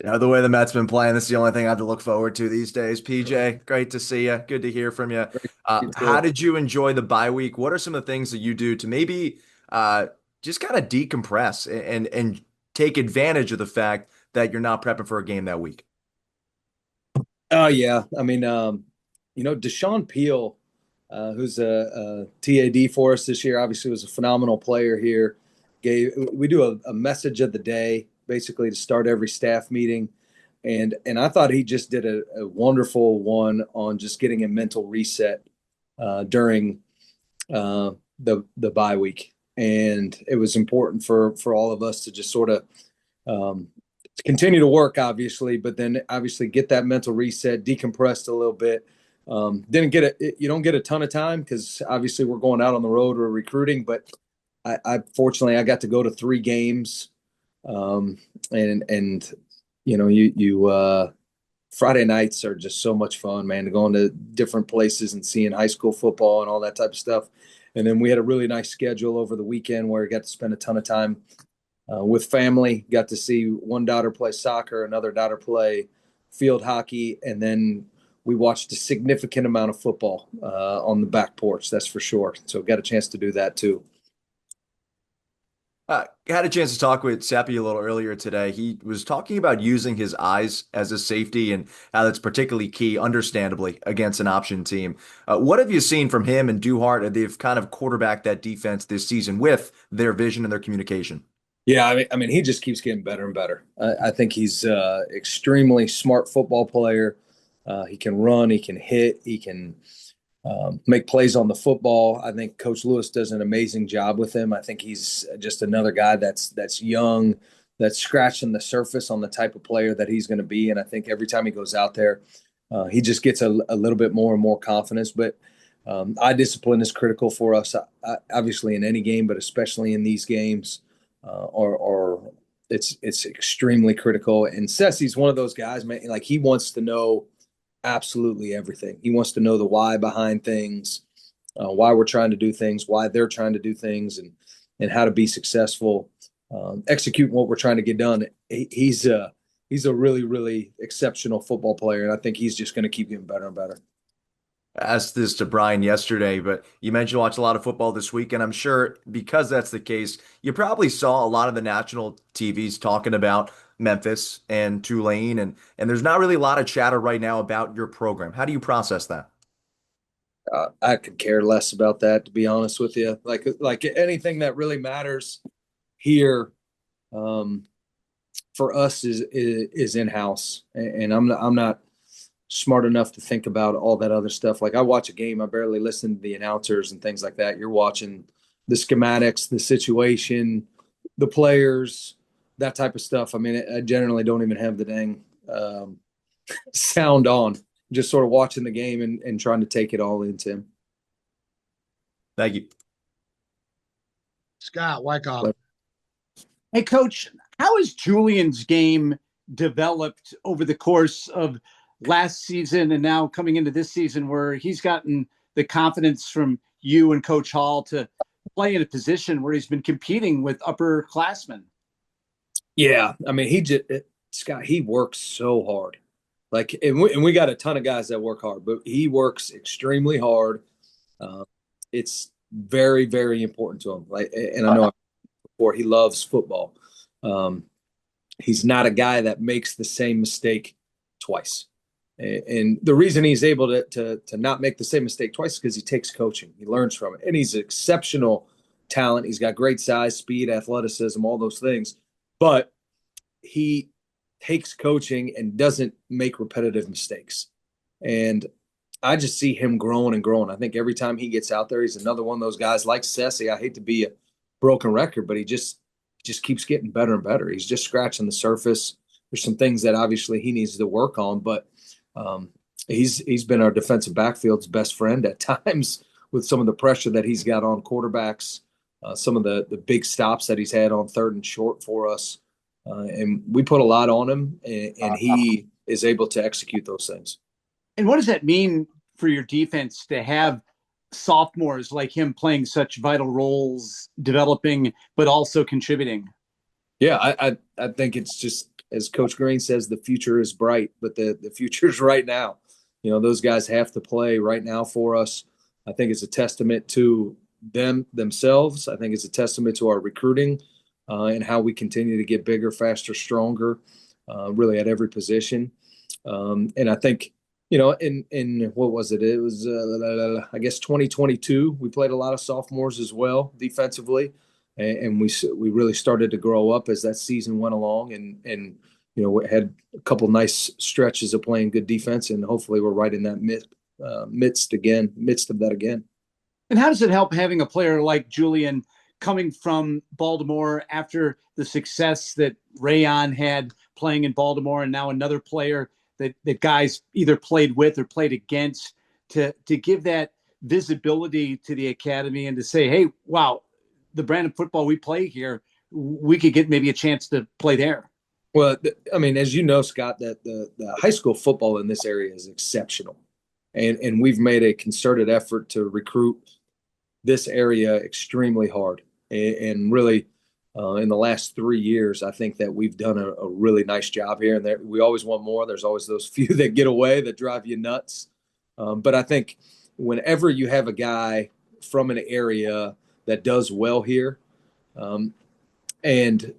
The way the Mets been playing, this is the only thing I have to look forward to these days. PJ, great to see you. Good to hear from you. You How too. did you enjoy the bye week? What are some of the things that you do to maybe just kind of decompress and take advantage of the fact that you're not prepping for a game that week? Oh yeah, Deshaun Peel, who's a TAD for us this year, obviously was a phenomenal player here. We do a message of the day basically to start every staff meeting, and I thought he just did a wonderful one on just getting a mental reset during the bye week, and it was important for all of us to just sort of um, continue to work, obviously, but then obviously get that mental reset, decompressed a little bit. Didn't get it. You don't get a ton of time because obviously we're going out on the road or recruiting, but I fortunately I got to go to 3 games, um, and Friday nights are just so much fun, man, to going to different places and seeing high school football and all that type of stuff. And then we had a really nice schedule over the weekend where I got to spend a ton of time with family. Got to see one daughter play soccer, another daughter play field hockey, and then we watched a significant amount of football on the back porch. That's for sure. So got a chance to do that too. Had a chance to talk with Seppi a little earlier today. He was talking about using his eyes as a safety and how that's particularly key, understandably, against an option team. What have you seen from him and Duhart? They've kind of quarterbacked that defense this season with their vision and their communication. Yeah, I mean, he just keeps getting better and better. I think he's extremely smart football player. He can run, he can hit, he can make plays on the football. I think Coach Lewis does an amazing job with him. I think he's just another guy that's young, that's scratching the surface on the type of player that he's going to be. And I think every time he goes out there, he just gets a little bit more and more confidence. But eye discipline is critical for us, obviously in any game, but especially in these games. Or it's extremely critical. And Ceci's one of those guys, man. Like he wants to know absolutely everything. He wants to know the why behind things, why we're trying to do things, why they're trying to do things, and how to be successful, execute what we're trying to get done. He's a really exceptional football player, and I think he's just going to keep getting better and better. Asked this to Brian yesterday, but you mentioned you watch a lot of football this week, and I'm sure because that's the case, you probably saw a lot of the national TVs talking about Memphis and Tulane, and there's not really a lot of chatter right now about your program. How do you process that? I could care less about that, to be honest with you. Like anything that really matters here, um, for us is in house, and I'm not smart enough to think about all that other stuff. Like I watch a game, I barely listen to the announcers and things like that. You're watching the schematics, the situation, the players, that type of stuff. I mean, I generally don't even have the dang sound on. Just sort of watching the game and trying to take it all in, Tim. Thank you. Scott Wyckoff. But Hey, Coach, how has Julian's game developed over the course of last season and now coming into this season where he's gotten the confidence from you and Coach Hall to play in a position where he's been competing with upperclassmen? yeah, I mean, Scott, he works so hard. Like, and we got a ton of guys that work hard, but he works extremely hard. Uh, it's very important to him. Like, and I know before he loves football. Um, he's not a guy that makes the same mistake twice. And the reason he's able to not make the same mistake twice is because he takes coaching. He learns from it. And he's exceptional talent. He's got great size, speed, athleticism, all those things. But he takes coaching and doesn't make repetitive mistakes. And I just see him growing and growing. I think every time he gets out there, he's another one of those guys like Ceci. I hate to be a broken record, but he just keeps getting better and better. He's just scratching the surface. There's some things that obviously he needs to work on, but um, he's been our defensive backfield's best friend at times with some of the pressure that he's got on quarterbacks, some of the big stops that he's had on third and short for us, and we put a lot on him, and he is able to execute those things. And what does that mean for your defense to have sophomores like him playing such vital roles, developing, but also contributing? Yeah, I think it's just as Coach Green says, the future is bright, but the future is right now. Those guys have to play right now for us. I think it's a testament to themselves. I think it's a testament to our recruiting and how we continue to get bigger, faster, stronger, really at every position. And I think, in what was it? It was, I guess, 2022. We played a lot of sophomores as well defensively, and we really started to grow up as that season went along, and we had a couple nice stretches of playing good defense, and hopefully we're right in that midst of that again. And how does it help having a player like Julian coming from Baltimore after the success that Rayon had playing in Baltimore, and now another player that guys either played with or played against, to give that visibility to the academy and to say, hey, wow, the brand of football we play here, we could get maybe a chance to play there? Well, I mean, as you know, Scott, that the high school football in this area is exceptional. And we've made a concerted effort to recruit this area extremely hard. And really, in the last 3 years, I think that we've done a really nice job here. And we always want more. There's always those few that get away that drive you nuts. But I think whenever you have a guy from an area that does well here, and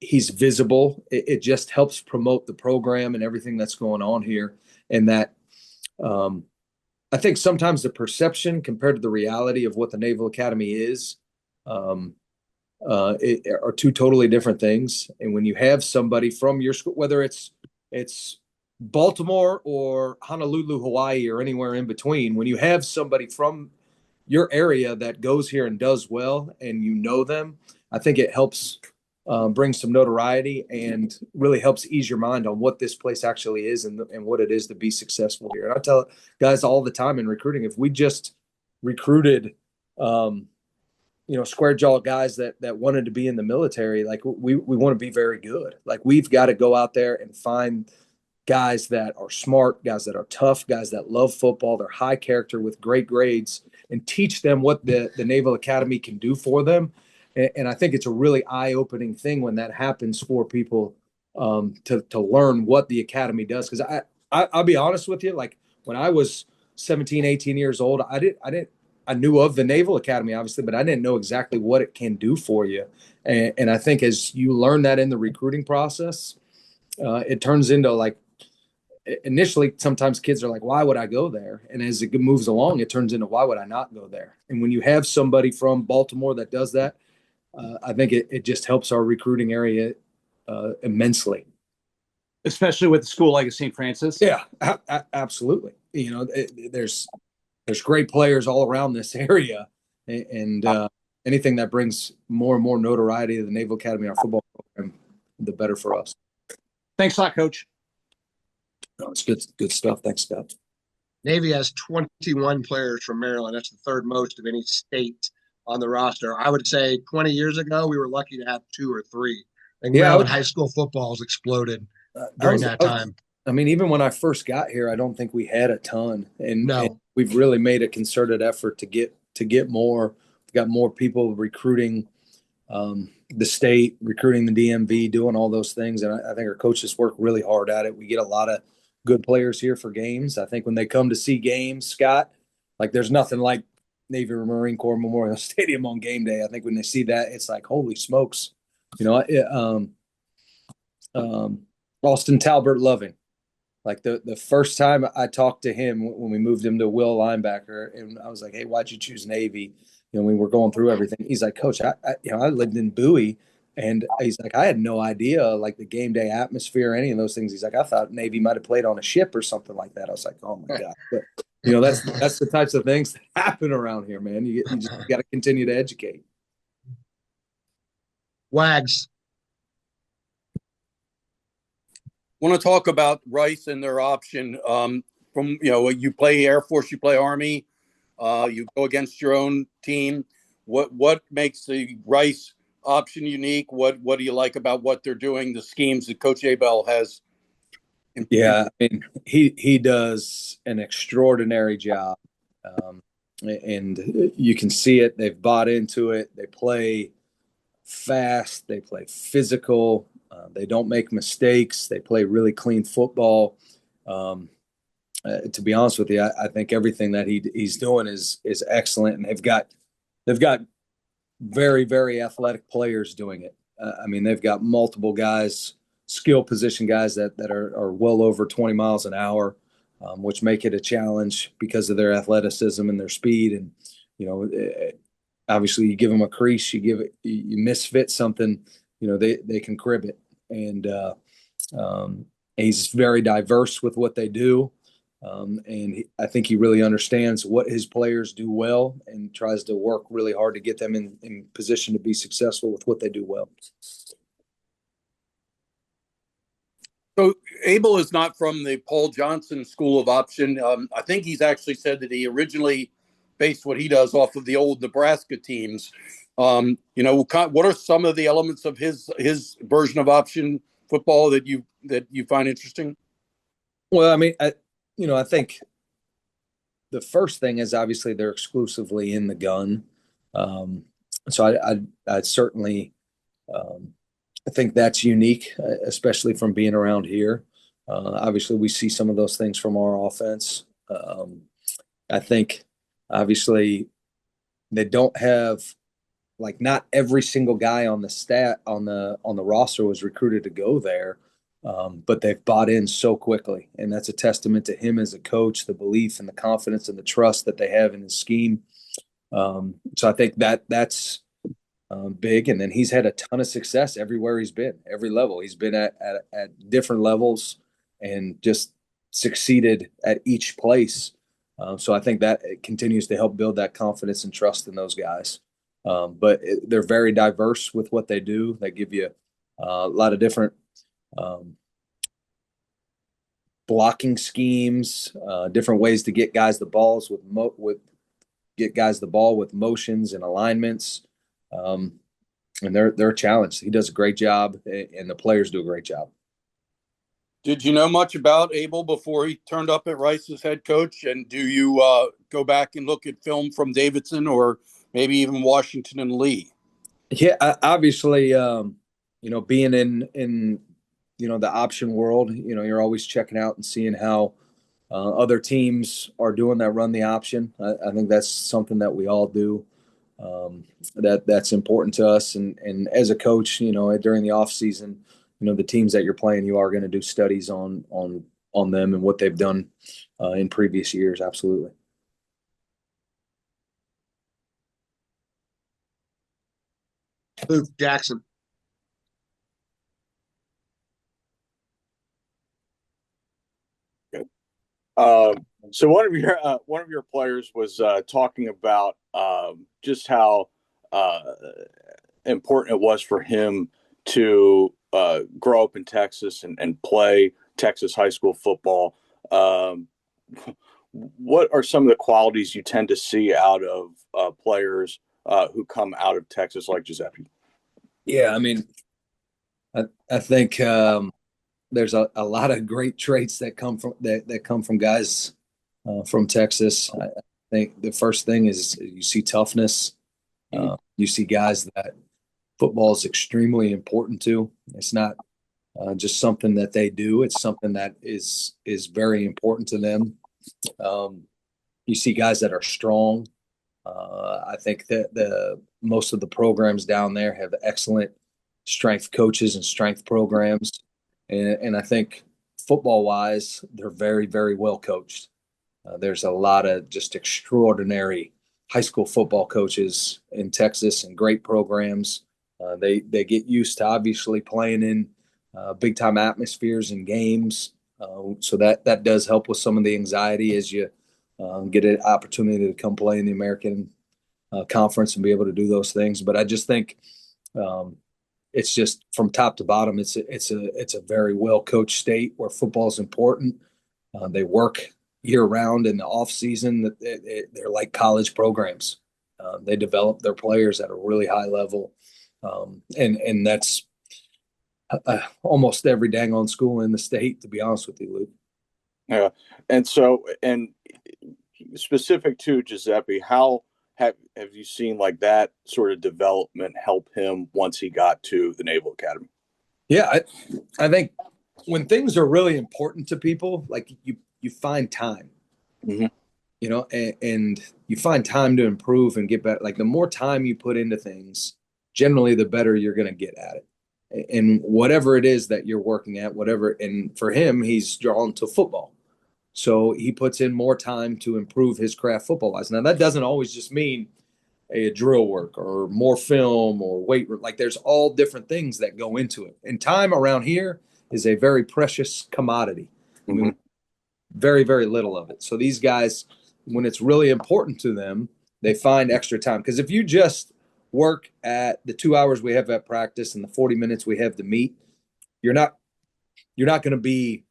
he's visible, it just helps promote the program and everything that's going on here. And that I think sometimes the perception compared to the reality of what the Naval Academy is are two totally different things. And when you have somebody from your school, whether it's Baltimore or Honolulu, Hawaii, or anywhere in between, when you have somebody from your area that goes here and does well and you know them, I think it helps bring some notoriety and really helps ease your mind on what this place actually is and what it is to be successful here. And I tell guys all the time in recruiting, if we just recruited, square jaw guys that wanted to be in the military, like we want to be very good. Like we've got to go out there and find guys that are smart, guys that are tough, guys that love football, they're high character with great grades, and teach them what the Naval Academy can do for them. And I think it's a really eye-opening thing when that happens for people to learn what the academy does. Because I'll be honest with you, like when I was 17, 18 years old, I knew of the Naval Academy, obviously, but I didn't know exactly what it can do for you. And I think as you learn that in the recruiting process, it turns into like, initially, sometimes kids are like, why would I go there? And as it moves along, it turns into, why would I not go there? And when you have somebody from Baltimore that does that, I think it just helps our recruiting area immensely. Especially with a school like St. Francis? Yeah, absolutely. There's great players all around this area. And anything that brings more and more notoriety to the Naval Academy, our football program, the better for us. Thanks a lot, Coach. No, it's good stuff. Thanks, Scott. Navy has 21 players from Maryland. That's the third most of any state on the roster. I would say 20 years ago, we were lucky to have 2 or 3. And Maryland high school football has exploded during that time. I mean, even when I first got here, I don't think we had a ton. And we've really made a concerted effort to get more. We've got more people recruiting the state, recruiting the DMV, doing all those things. And I think our coaches work really hard at it. We get a lot of good players here for games. I think when they come to see games, Scott, like there's nothing like Navy Marine Corps Memorial Stadium on game day. I think when they see that, it's like, holy smokes. Austin Talbert Loving. Like the first time I talked to him when we moved him to Will linebacker, and I was like, hey, why'd you choose Navy? We were going through everything. He's like, Coach, I lived in Bowie, and he's like, I had no idea like the game day atmosphere or any of those things. He's like, I thought Navy might have played on a ship or something like that. I was like, oh my God. But that's the types of things that happen around here, man. You just got to continue to educate. Wags. Want to talk about Rice and their option from, you play Air Force, you play Army, you go against your own team. What makes the Rice option unique? What do you like about what they're doing, the schemes that Coach Abel has? Yeah, I mean, he does an extraordinary job, and you can see it. They've bought into it. They play fast. They play physical. They don't make mistakes. They play really clean football. To be honest with you, I think everything that he's doing is excellent, and they've got very, very athletic players doing it. I mean, they've got multiple guys, skill position guys that are well over 20 miles an hour, which make it a challenge because of their athleticism and their speed. And obviously, you give them a crease, you misfit something, they can crib it. And he's very diverse with what they do. I think he really understands what his players do well and tries to work really hard to get them in position to be successful with what they do well. So Abel is not from the Paul Johnson School of Option. I think he's actually said that he originally based what he does off of the old Nebraska teams. What are some of the elements of his version of option football that you find interesting? Well, I mean, I think the first thing is obviously they're exclusively in the gun. So I'd certainly I think that's unique, especially from being around here. Obviously, we see some of those things from our offense. I think obviously they don't have not every single guy on the roster was recruited to go there. But they've bought in so quickly, and that's a testament to him as a coach, the belief and the confidence and the trust that they have in his scheme. So I think that's big. And then he's had a ton of success everywhere he's been, every level. He's been at different levels and just succeeded at each place. So I think that it continues to help build that confidence and trust in those guys. But they're very diverse with what they do. They give you a lot of different blocking schemes, different ways to get guys the balls get guys the ball with motions and alignments, and they're challenged. He does a great job, and the players do a great job. Did you know much about Abel before he turned up at Rice as head coach? And do you go back and look at film from Davidson or maybe even Washington and Lee? Yeah, obviously, being in the option world, you're always checking out and seeing how other teams are doing that run the option. I think that's something that we all do. That's important to us. And as a coach, during the off season, the teams that you're playing, you are going to do studies on them and what they've done in previous years. Absolutely. Luke Jackson. So one of your players was talking about just how important it was for him to grow up in Texas and play Texas high school football. What are some of the qualities you tend to see out of players who come out of Texas like Giuseppe? Yeah, I mean, I think there's a lot of great traits that come from guys from Texas. I think the first thing is you see toughness. You see guys that football is extremely important to. It's not just something that they do. It's something that is very important to them. You see guys that are strong. I think that most of the programs down there have excellent strength coaches and strength programs. And I think football-wise, they're very, very well coached. There's a lot of just extraordinary high school football coaches in Texas and great programs. They get used to obviously playing in big-time atmospheres and games. So that does help with some of the anxiety as you get an opportunity to come play in the American Conference and be able to do those things. But I just think it's just from top to bottom, it's a very well coached state where football is important. They work year round in the off season. They're like college programs. They develop their players at a really high level, and that's almost every dang on school in the state. To be honest with you, Luke. Yeah, and specific to Giuseppe, how have you seen like that sort of development help him once he got to the Naval Academy? Yeah, I think when things are really important to people, like you find time, Mm-hmm. and you find time to improve and get better. Like the more time you put into things, generally the better you're going to get at it. And whatever it is that you're working at, whatever. And for him, he's drawn to football. So he puts in more time to improve his craft football wise. Now, that doesn't always just mean a drill work or more film or weight. Like there's all different things that go into it. And time around here is a very precious commodity. I mean, very, very little of it. So these guys, when it's really important to them, they find extra time. Because if you just work at the 2 hours we have at practice and the 40 minutes we have to meet, you're not going to be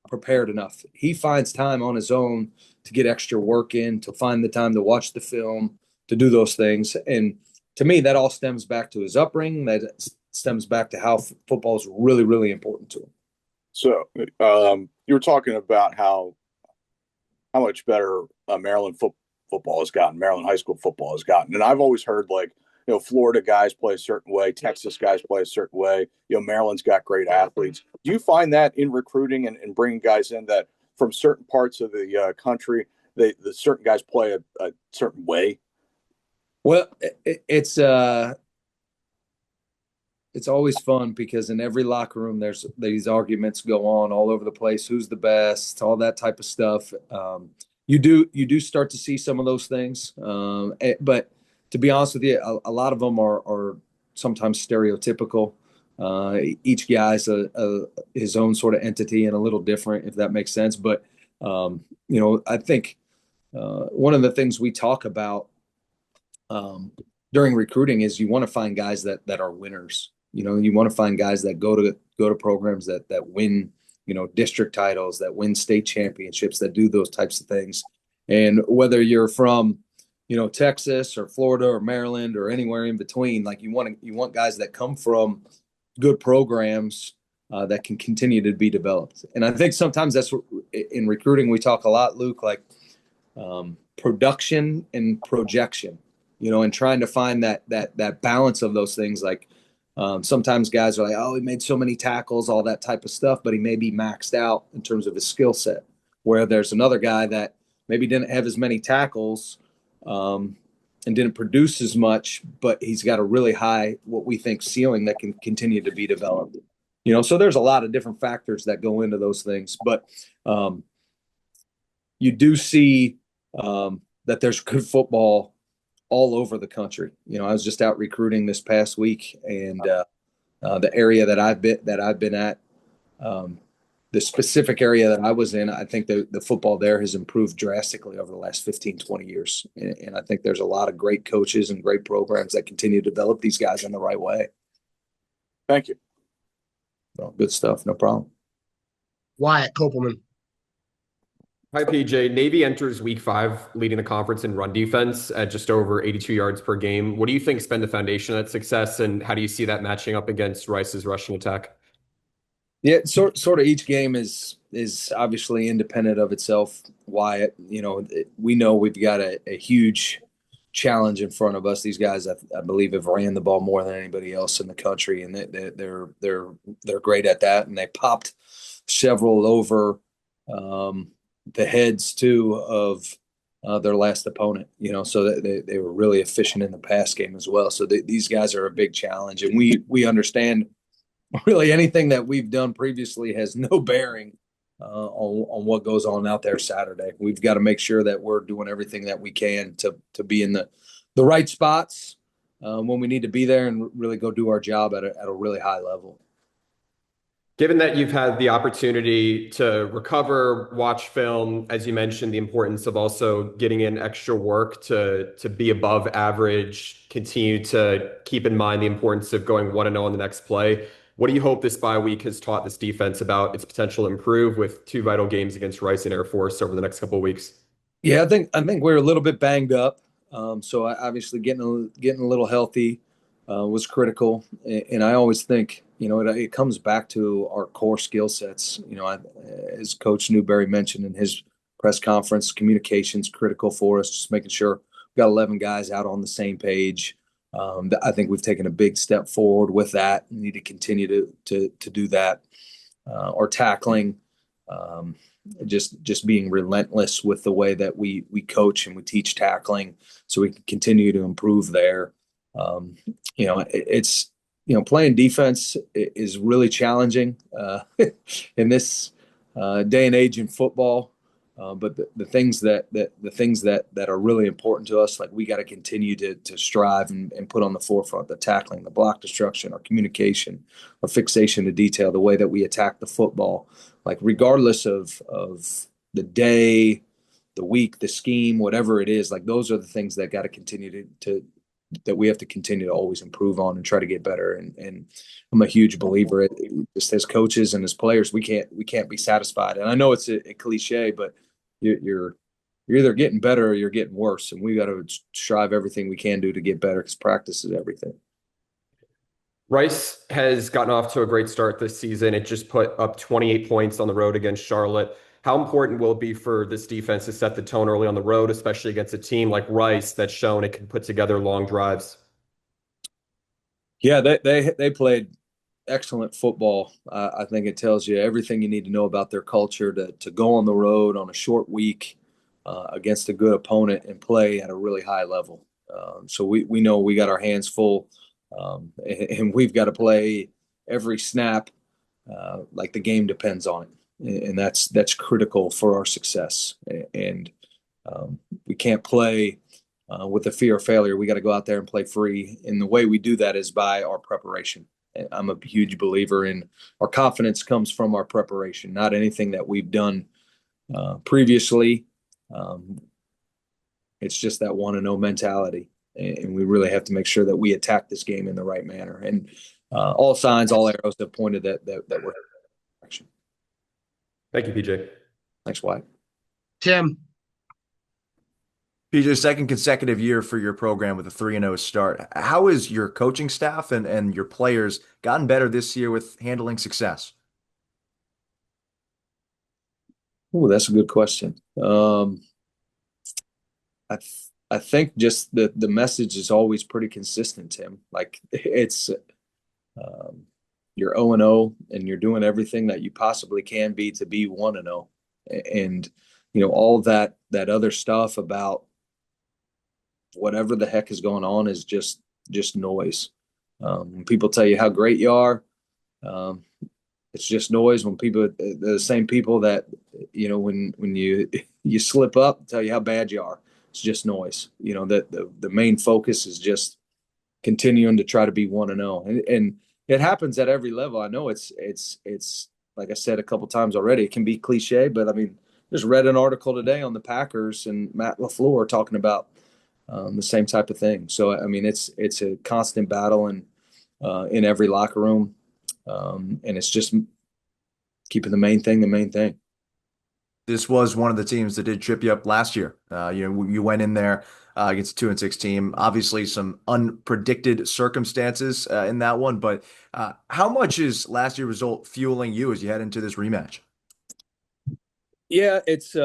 prepared enough. He finds time on his own to get extra work in, to find the time to watch the film, to do those things. And to me, that all stems back to his upbringing. That stems back to how football is really, really important to him. So you were talking about how much better Maryland football has gotten, Maryland high school football has gotten. And I've always heard Florida guys play a certain way, Texas guys play a certain way. Maryland's got great athletes. Do you find that in recruiting and bringing guys in that from certain parts of the country, the certain guys play a certain way? Well, it's always fun because in every locker room, there's these arguments go on all over the place. Who's the best? All that type of stuff. You do start to see some of those things, but to be honest with you, a lot of them are sometimes stereotypical. Each guy's his own sort of entity and a little different, if that makes sense. But I think one of the things we talk about during recruiting is you want to find guys that are winners. You want to find guys that go to programs that win, district titles, that win state championships, that do those types of things. And whether you're from, Texas or Florida or Maryland or anywhere in between, like you want guys that come from good programs that can continue to be developed. And I think sometimes that's in recruiting we talk a lot, Luke, like production and projection. And trying to find that balance of those things. Like sometimes guys are like, oh, he made so many tackles, all that type of stuff, but he may be maxed out in terms of his skill set. Where there's another guy that maybe didn't have as many tackles and didn't produce as much, but he's got a really high, what we think, ceiling that can continue to be developed. So there's a lot of different factors that go into those things, but you do see that there's good football all over the country. I was just out recruiting this past week, and the area that I've been at, the specific area that I was in, I think the football there has improved drastically over the last 15, 20 years. And I think there's a lot of great coaches and great programs that continue to develop these guys in the right way. Thank you. Well, good stuff. No problem. Wyatt Kopelman. Hi, PJ. Navy enters week 5 leading the conference in run defense at just over 82 yards per game. What do you think's been the foundation of that success, and how do you see that matching up against Rice's rushing attack? Yeah, sort of each game is obviously independent of itself. Wyatt, we know we've got a huge challenge in front of us. These guys, I believe, have ran the ball more than anybody else in the country, and they're great at that. And they popped several over the heads too of their last opponent. So that they were really efficient in the pass game as well. So these guys are a big challenge, and we understand. Really, anything that we've done previously has no bearing on what goes on out there Saturday. We've got to make sure that we're doing everything that we can to be in the right spots when we need to be there and really go do our job at a really high level. Given that you've had the opportunity to recover, watch film, as you mentioned, the importance of also getting in extra work to be above average, continue to keep in mind the importance of going 1-0 on the next play. What do you hope this bye week has taught this defense about its potential to improve with 2 vital games against Rice and Air Force over the next couple of weeks? Yeah, I think we're a little bit banged up. So obviously getting a little healthy was critical. And I always think, it comes back to our core skill sets. As Coach Newberry mentioned in his press conference, communication's critical for us, just making sure we've got 11 guys out on the same page. I think we've taken a big step forward with that. We need to continue to do that. Or tackling, just being relentless with the way that we coach and we teach tackling, so we can continue to improve there. It's playing defense is really challenging in this day and age in football. But the things that are really important to us, like we got to continue to strive and put on the forefront the tackling, the block destruction, our communication, our fixation to detail, the way that we attack the football, like regardless of the day, the week, the scheme, whatever it is, like those are the things that got to continue to that we have to continue to always improve on and try to get better. And I'm a huge believer just as coaches and as players, we can't be satisfied. And I know it's a cliche, but you're either getting better or you're getting worse. And we got to strive everything we can do to get better, because practice is everything. Rice has gotten off to a great start this season. It just put up 28 points on the road against Charlotte. How important will it be for this defense to set the tone early on the road, especially against a team like Rice that's shown it can put together long drives? Yeah, they played excellent football. I think it tells you everything you need to know about their culture to go on the road on a short week against a good opponent and play at a really high level. So we know we got our hands full, and we've got to play every snap like the game depends on it. And that's critical for our success. And we can't play with the fear of failure. We got to go out there and play free. And the way we do that is by our preparation. I'm a huge believer in our confidence comes from our preparation, not anything that we've done previously. It's just that want to know mentality. And we really have to make sure that we attack this game in the right manner. And all signs, all arrows have pointed that we're in action. Thank you, PJ. Thanks, Wyatt. Tim. PJ, second consecutive year for your program with a 3-0 start. How has your coaching staff and your players gotten better this year with handling success? Oh, that's a good question. I think just the message is always pretty consistent, Tim. Like it's you're 0-0 and you're doing everything that you possibly can be to be 1-0. And all that other stuff about whatever the heck is going on is just noise. When people tell you how great you are, it's just noise. When people, the same people that when you slip up, tell you how bad you are, it's just noise. That the main focus is just continuing to try to be 1-0, and it happens at every level. I know it's like I said a couple times already. It can be cliche, but I mean, just read an article today on the Packers and Matt LaFleur talking about the same type of thing. So I mean, it's a constant battle and in every locker room, and it's just keeping the main thing. This was one of the teams that did trip you up last year. You went in there against a 2-6 team. Obviously, some unpredicted circumstances in that one. But how much is last year's result fueling you as you head into this rematch? Yeah, it's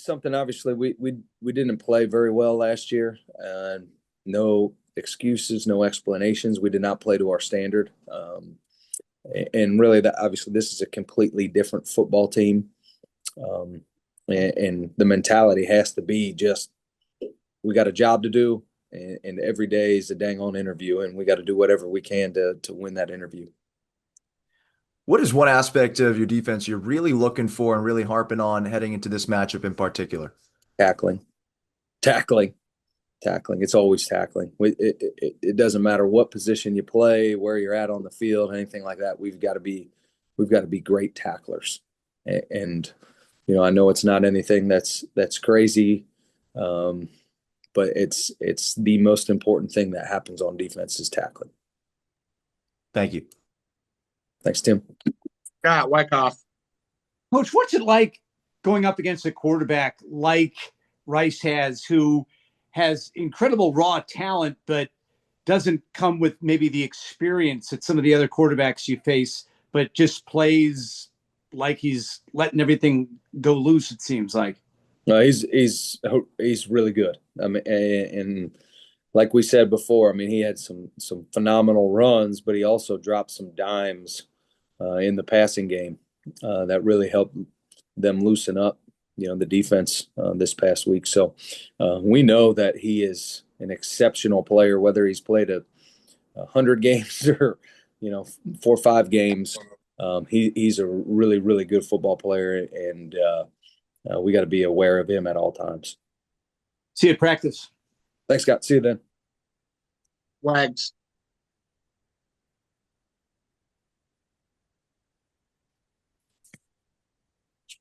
something. Obviously, we didn't play very well last year. No excuses, no explanations. We did not play to our standard. And really, obviously, this is a completely different football team. And the mentality has to be just, we got a job to do, and every day is a dang on interview, and we got to do whatever we can to win that interview. What is one aspect of your defense you're really looking for and really harping on heading into this matchup in particular? Tackling. It's always tackling. It doesn't matter what position you play, where you're at on the field, anything like that. We've got to be great tacklers. And I know it's not anything that's crazy, but it's the most important thing that happens on defense is tackling. Thank you. Thanks, Tim. Wyckoff. Coach, what's it like going up against a quarterback like Rice has, who has incredible raw talent, but doesn't come with maybe the experience that some of the other quarterbacks you face, but just plays like he's letting everything go loose, it seems like? No, he's really good. I mean, and like we said before, I mean, he had some phenomenal runs, but he also dropped some dimes in the passing game that really helped them loosen up, the defense this past week. So we know that he is an exceptional player, whether he's played 100 games or 4 or 5 games. He's a really, really good football player, and we got to be aware of him at all times. See you at practice. Thanks, Scott. See you then. Wags.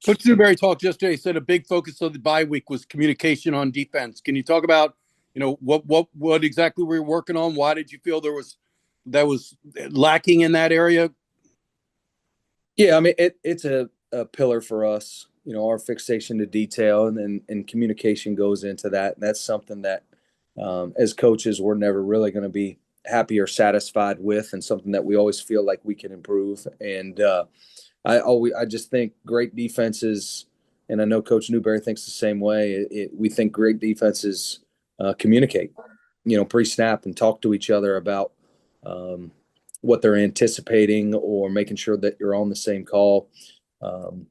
Coach Newberry talked yesterday. Said a big focus of the bye week was communication on defense. Can you talk about, what exactly we were working on? Why did you feel that was lacking in that area? Yeah, I mean, it's a pillar for us. Our fixation to detail and communication goes into that. And that's something that, as coaches, we're never really going to be happy or satisfied with, and something that we always feel like we can improve. And I just think great defenses, and I know Coach Newberry thinks the same way. We think great defenses communicate, pre-snap and talk to each other about what they're anticipating, or making sure that you're on the same call. And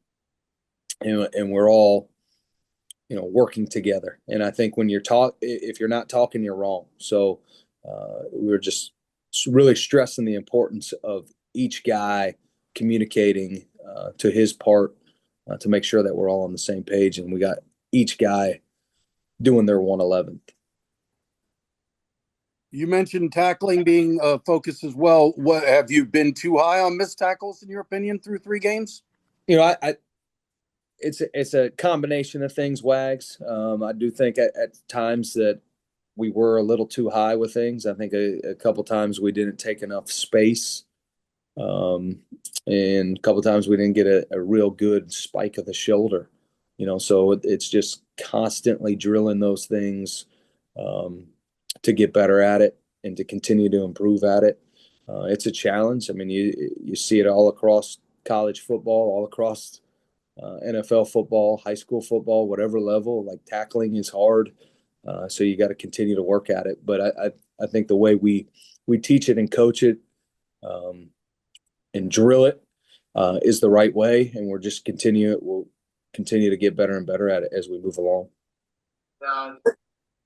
we're all, working together. And I think when if you're not talking, you're wrong. So we're just really stressing the importance of each guy communicating to his part to make sure that we're all on the same page, and we got each guy doing their 111th. You mentioned tackling being a focus as well. What, have you been too high on missed tackles in your opinion through 3 games? It's a combination of things, Wags. I do think at times that we were a little too high with things. I think a couple times we didn't take enough space, and a couple times we didn't get a real good spike of the shoulder. So it's just constantly drilling those things to get better at it and to continue to improve at it. It's a challenge. I mean, you see it all across college football, all across NFL football, high school football, whatever level. Like, tackling is hard, so you got to continue to work at it. But I think the way we teach it and coach it and drill it is the right way, and we'll continue to get better and better at it as we move along.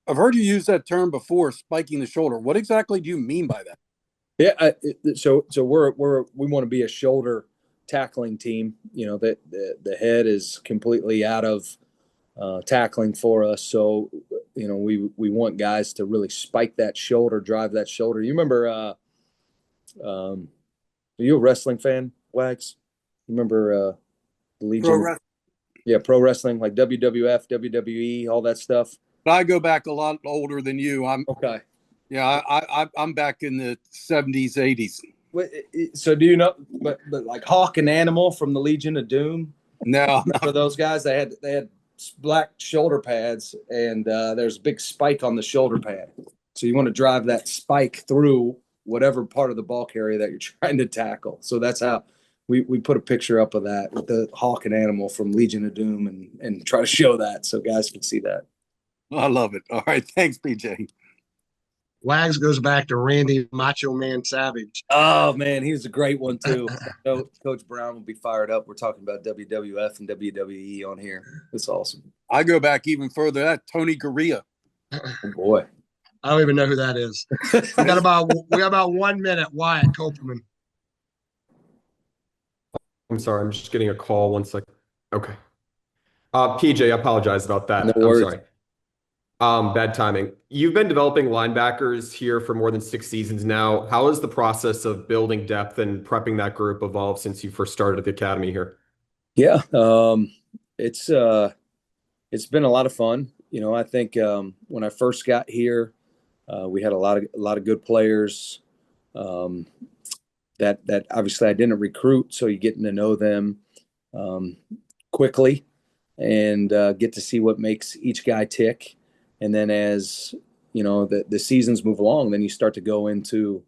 I've heard you use that term before, spiking the shoulder. What exactly do you mean by that? Yeah, so we want to be a shoulder tackling team. That the head is completely out of tackling for us. So we want guys to really spike that shoulder, drive that shoulder. You remember? Are you a wrestling fan, Wags? You remember the Legion? Yeah, pro wrestling, like WWF, WWE, all that stuff. But I go back a lot older than you. I'm okay. Yeah, I'm back in the 70s, 80s. So do you know? But like Hawk and Animal from the Legion of Doom. No. For those guys, they had black shoulder pads, and there's a big spike on the shoulder pad. So you want to drive that spike through whatever part of the ball carrier that you're trying to tackle. So that's how we put a picture up of that with the Hawk and Animal from Legion of Doom, and try to show that so guys can see that. I love it. All right. Thanks, PJ. Wags goes back to Randy Macho Man Savage. Oh, man, he was a great one, too. Coach Brown will be fired up. We're talking about WWF and WWE on here. It's awesome. I go back even further. That Tony Gurria. Oh, boy. I don't even know who that is. we got about 1 minute. Wyatt Copeland. I'm sorry. I'm just getting a call. 1 second. Okay. PJ, I apologize about that. No worries. I'm sorry. Bad timing. You've been developing linebackers here for more than 6 seasons now. How has the process of building depth and prepping that group evolved since you first started at the academy here? Yeah, it's been a lot of fun. I think when I first got here, we had a lot of good players that obviously I didn't recruit, so you're getting to know them quickly and get to see what makes each guy tick. And then as the seasons move along, then you start to go into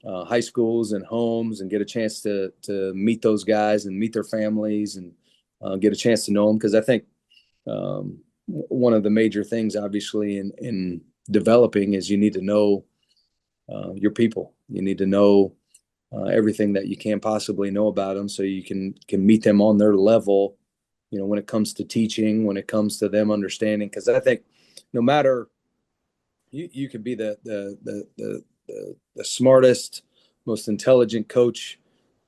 high schools and homes and get a chance to meet those guys and meet their families and get a chance to know them. Because I think one of the major things, obviously, in developing is you need to know your people. You need to know everything that you can possibly know about them, so you can meet them on their level. When it comes to teaching, when it comes to them understanding, because I think no matter you could be the smartest, most intelligent coach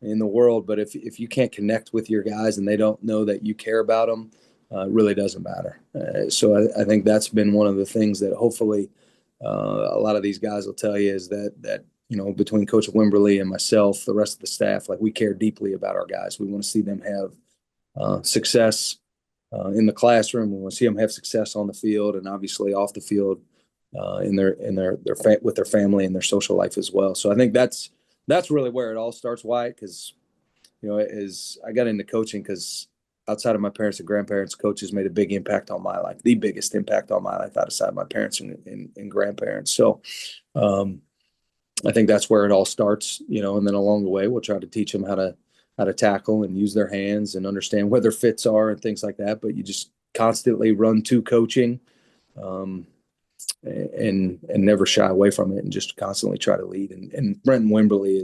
in the world, but if you can't connect with your guys and they don't know that you care about them, it really doesn't matter. So I think that's been one of the things that hopefully a lot of these guys will tell you is that between Coach Wimberly and myself, the rest of the staff, like we care deeply about our guys. We want to see them have success in the classroom. We want to see them have success on the field, and obviously off the field with their family and their social life as well. So I think that's really where it all starts, Wyatt, because as I got into coaching, because outside of my parents and grandparents, coaches made a big impact on my life, the biggest impact on my life outside of my parents and grandparents. So I think that's where it all starts, and then along the way, we'll try to teach them how to tackle and use their hands and understand where their fits are and things like that. But you just constantly run to coaching, and never shy away from it, and just constantly try to lead. And Brenton Wimberly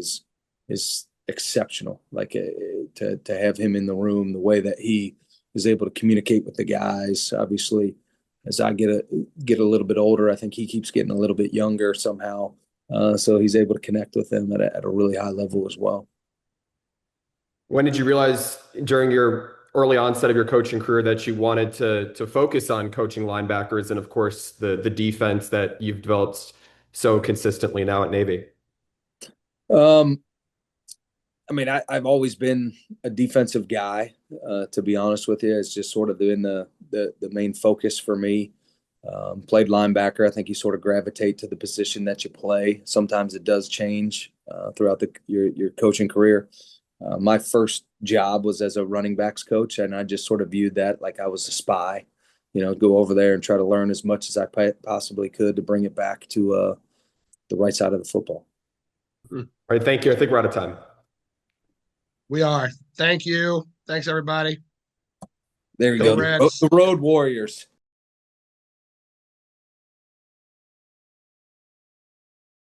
is exceptional. Like to have him in the room, the way that he is able to communicate with the guys. Obviously, as I get a little bit older, I think he keeps getting a little bit younger somehow. So he's able to connect with them at a really high level as well. When did you realize during your early onset of your coaching career that you wanted to focus on coaching linebackers and, of course, the defense that you've developed so consistently now at Navy? I've always been a defensive guy, to be honest with you. It's just sort of been the main focus for me. Played linebacker. I think you sort of gravitate to the position that you play. Sometimes it does change throughout your coaching career. My first job was as a running backs coach, and I just sort of viewed that like I was a spy, go over there and try to learn as much as I possibly could to bring it back to the right side of the football. All right, thank you. I think we're out of time. We are. Thank you. Thanks, everybody. There you go. The Road Warriors.